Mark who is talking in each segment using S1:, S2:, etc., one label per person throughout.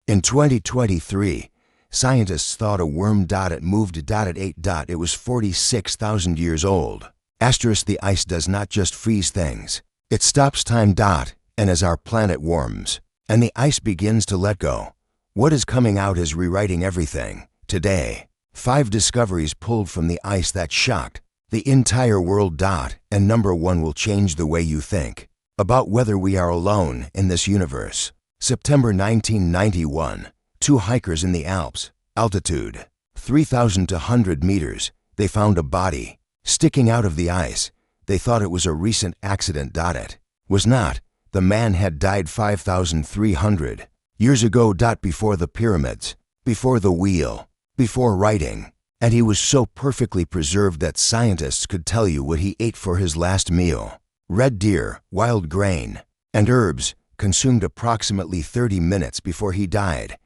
S1: In 2023, scientists thought a worm it moved at 8. It was 46,000 years old. The ice does not just freeze things. It stops time. And as our planet warms, and the ice begins to let go, what is coming out is rewriting everything. Today, 5 discoveries pulled from the ice that shocked the entire world. And number 1 will change the way you think about whether we are alone in this universe. September 1991, 2 hikers in the Alps, altitude 3,200 meters, they found a body sticking out of the ice. They thought it was a recent accident. It was not. The man had died 5,300 years ago. Before the pyramids, before the wheel, before writing. And he was so perfectly preserved that scientists could tell you what he ate for his last meal. Red deer, wild grain, and herbs, consumed approximately 30 minutes before he died.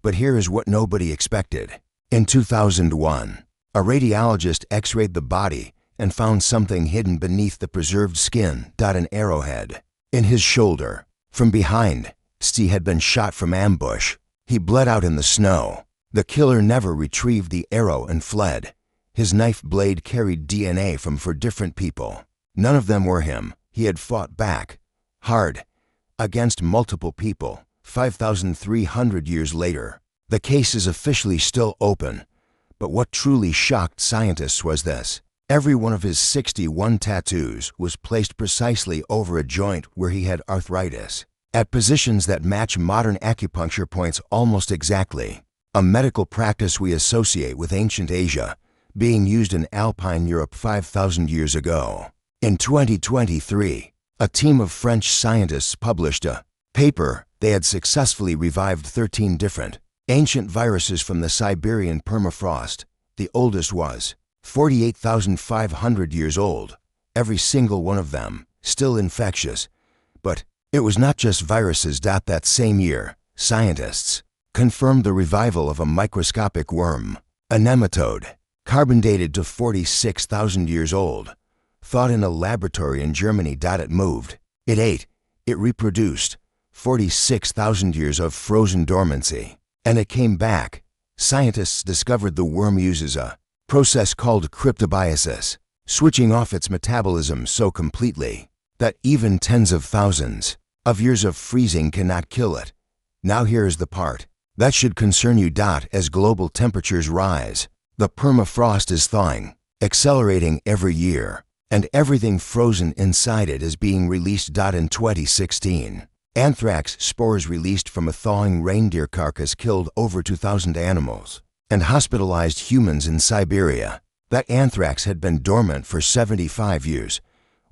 S1: But here is what nobody expected. In 2001, a radiologist x-rayed the body and found something hidden beneath the preserved skin. An arrowhead in his shoulder. From behind, Ötzi had been shot from ambush. He bled out in the snow. The killer never retrieved the arrow and fled. His knife blade carried DNA from 4 different people. None of them were him. He had fought back hard against multiple people. 5,300 years later, the case is officially still open. But what truly shocked scientists was this. Every one of his 61 tattoos was placed precisely over a joint where he had arthritis, at positions that match modern acupuncture points almost exactly. A medical practice we associate with ancient Asia, being used in Alpine Europe 5,000 years ago. In 2023, a team of French scientists published a paper. They had successfully revived 13 different ancient viruses from the Siberian permafrost. The oldest was 48,500 years old, every single one of them still infectious. But it was not just viruses. That same year, scientists confirmed the revival of a microscopic worm, a nematode, carbon dated to 46,000 years old, thought in a laboratory in Germany. It moved, it ate, it reproduced. 46,000 years of frozen dormancy, and it came back. Scientists discovered the worm uses a process called cryptobiosis, switching off its metabolism so completely that even tens of thousands of years of freezing cannot kill it. Now here is the part that should concern you. As global temperatures rise, the permafrost is thawing, accelerating every year, and everything frozen inside it is being released. In 2016, anthrax spores released from a thawing reindeer carcass killed over 2,000 animals and hospitalized humans in Siberia. That anthrax had been dormant for 75 years.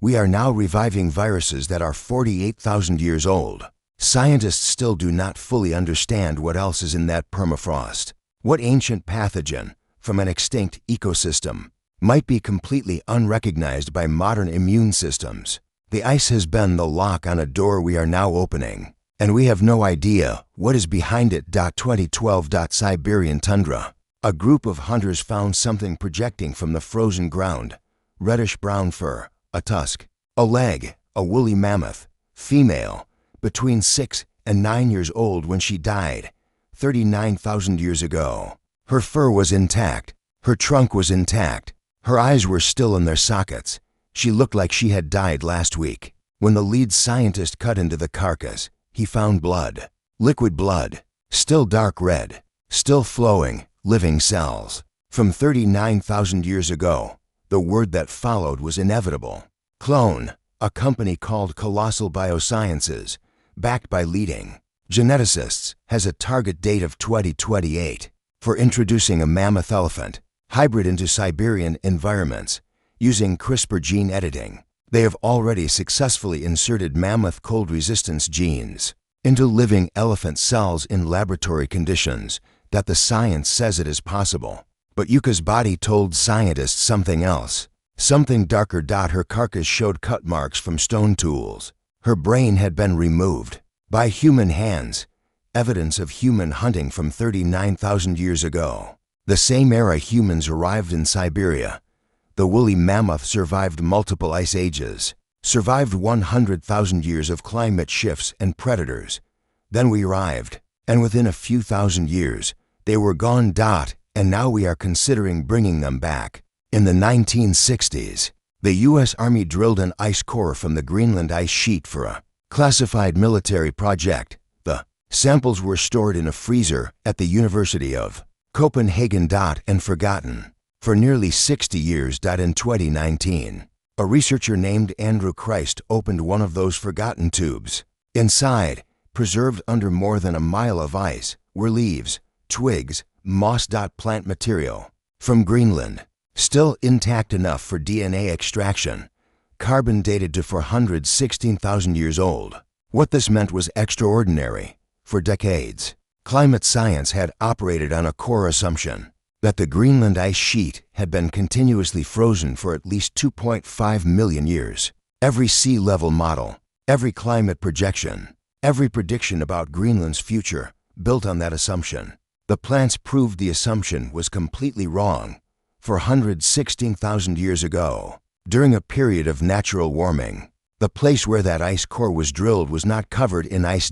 S1: We are now reviving viruses that are 48,000 years old. Scientists still do not fully understand what else is in that permafrost. What ancient pathogen from an extinct ecosystem might be completely unrecognized by modern immune systems. The ice has been the lock on a door we are now opening, and we have no idea what is behind it. 2012. Siberian tundra. A group of hunters found something projecting from the frozen ground. Reddish-brown fur, a tusk, a leg, a woolly mammoth, female, between 6 and 9 years old when she died, 39,000 years ago. Her fur was intact, her trunk was intact, her eyes were still in their sockets. She looked like she had died last week. When the lead scientist cut into the carcass, he found blood, liquid blood, still dark red, still flowing, living cells. From 39,000 years ago, the word that followed was inevitable. Clone, a company called Colossal Biosciences, backed by leading geneticists, has a target date of 2028 for introducing a mammoth elephant hybrid into Siberian environments using CRISPR gene editing. They have already successfully inserted mammoth cold resistance genes into living elephant cells in laboratory conditions. That the science says it is possible. But Yuka's body told scientists something else, something darker. Her carcass showed cut marks from stone tools. Her brain had been removed by human hands, evidence of human hunting from 39,000 years ago. The same era humans arrived in Siberia. The woolly mammoth survived multiple ice ages, survived 100,000 years of climate shifts and predators. Then we arrived. And within a few thousand years, they were gone. And now we are considering bringing them back. In the 1960s, the U.S. Army drilled an ice core from the Greenland ice sheet for a classified military project. The samples were stored in a freezer at the University of Copenhagen. And forgotten for nearly 60 years. In 2019, a researcher named Andrew Christ opened one of those forgotten tubes. Inside, preserved under more than a mile of ice, were leaves, twigs, moss. Plant material from Greenland, still intact enough for DNA extraction, carbon dated to 416,000 years old. What this meant was extraordinary. For decades, climate science had operated on a core assumption that the Greenland ice sheet had been continuously frozen for at least 2.5 million years. Every sea level model, every climate projection, every prediction about Greenland's future built on that assumption. The plants proved the assumption was completely wrong. 416,000 years ago, during a period of natural warming, the place where that ice core was drilled was not covered in ice.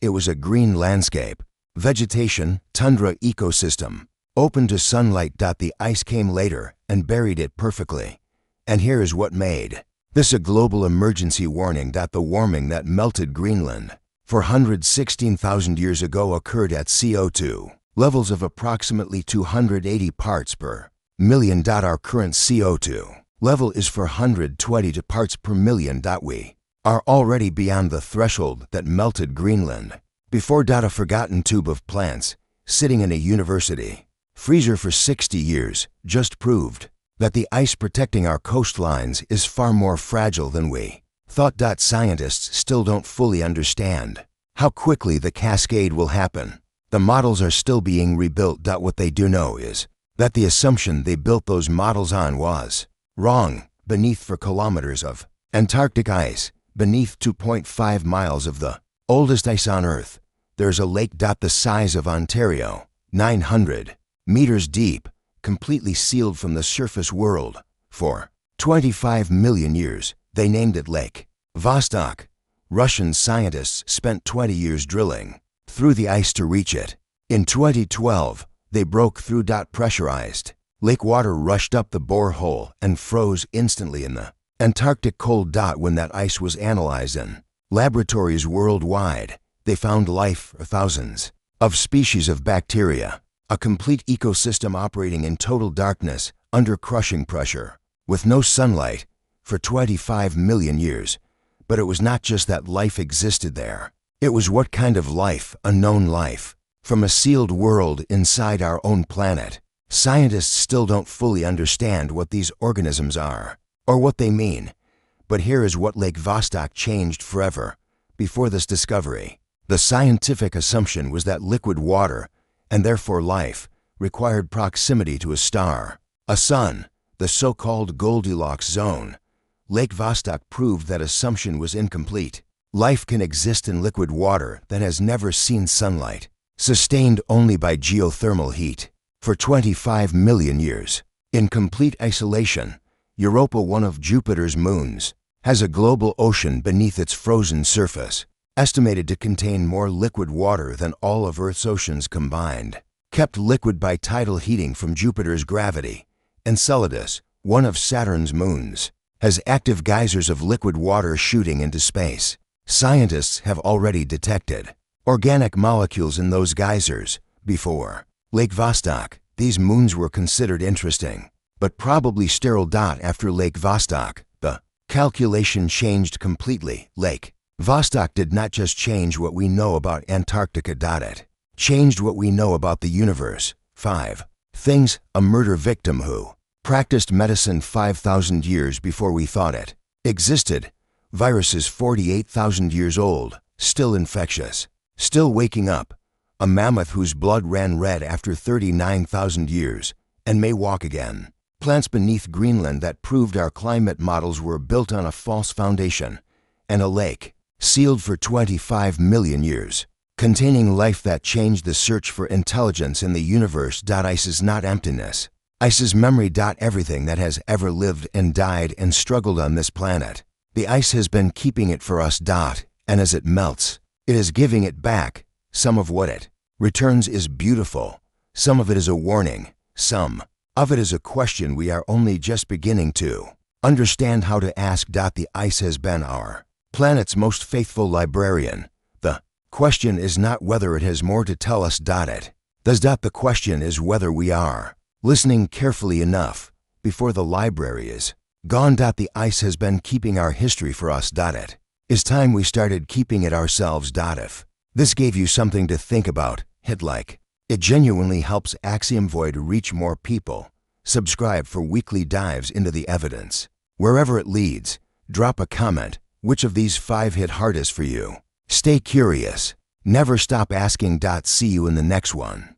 S1: It was a green landscape, vegetation, tundra ecosystem, open to sunlight. The ice came later and buried it perfectly. And here is what made this a global emergency warning. The warming that melted Greenland 416,000 years ago occurred at CO2 levels of approximately 280 parts per million. Our current CO2 level is 420 parts per million. We are already beyond the threshold that melted Greenland. Before. A forgotten tube of plants sitting in a university freezer for 60 years just proved that the ice protecting our coastlines is far more fragile than we thought. Scientists still don't fully understand how quickly the cascade will happen. The models are still being rebuilt. What they do know is that the assumption they built those models on was wrong. Beneath 4 kilometers of Antarctic ice, beneath 2.5 miles of the oldest ice on Earth, there's a lake. The size of Ontario, 900 meters deep, completely sealed from the surface world. For 25 million years, they named it Lake Vostok. Russian scientists spent 20 years drilling through the ice to reach it. In 2012, they broke through. Pressurized lake water rushed up the borehole and froze instantly in the Antarctic cold. When that ice was analyzed in laboratories worldwide, they found life for thousands of species of bacteria, a complete ecosystem operating in total darkness under crushing pressure, with no sunlight, for 25 million years. But it was not just that life existed there. It was what kind of life, a known life, from a sealed world inside our own planet. Scientists still don't fully understand what these organisms are, or what they mean. But here is what Lake Vostok changed forever. Before this discovery, the scientific assumption was that liquid water, and therefore life, required proximity to a star, a sun, the so-called Goldilocks zone. Lake Vostok proved that assumption was incomplete. Life can exist in liquid water that has never seen sunlight, sustained only by geothermal heat. For 25 million years, in complete isolation, Europa, one of Jupiter's moons, has a global ocean beneath its frozen surface, estimated to contain more liquid water than all of Earth's oceans combined, kept liquid by tidal heating from Jupiter's gravity. Enceladus, one of Saturn's moons, has active geysers of liquid water shooting into space. Scientists have already detected organic molecules in those geysers. Before Lake Vostok, these moons were considered interesting, but probably sterile. After Lake Vostok, the calculation changed completely. Lake Vostok did not just change what we know about Antarctica. It changed what we know about the universe. 5 things. A murder victim who practiced medicine 5,000 years before we thought it existed. Viruses 48,000 years old, still infectious, still waking up. A mammoth whose blood ran red after 39,000 years and may walk again. Plants beneath Greenland that proved our climate models were built on a false foundation. And a lake, sealed for 25 million years, containing life that changed the search for intelligence in the universe. Ice is not emptiness. Ice is memory. Everything that has ever lived and died and struggled on this planet, the ice has been keeping it for us. And as it melts, it is giving it back some of what it Returns is beautiful. Some of it is a warning. Some of it is a question we are only just beginning to understand how to ask. The ice has been our planet's most faithful librarian. The question is not whether it has more to tell us. It does. The question is whether we are listening carefully enough before the library is gone. The ice has been keeping our history for us. It is time we started keeping it ourselves. If this gave you something to think about, hit like. It genuinely helps Axiom Void reach more people. Subscribe for weekly dives into the evidence. Wherever it leads, drop a comment. Which of these 5 hit hardest for you? Stay curious. Never stop asking. See you in the next one.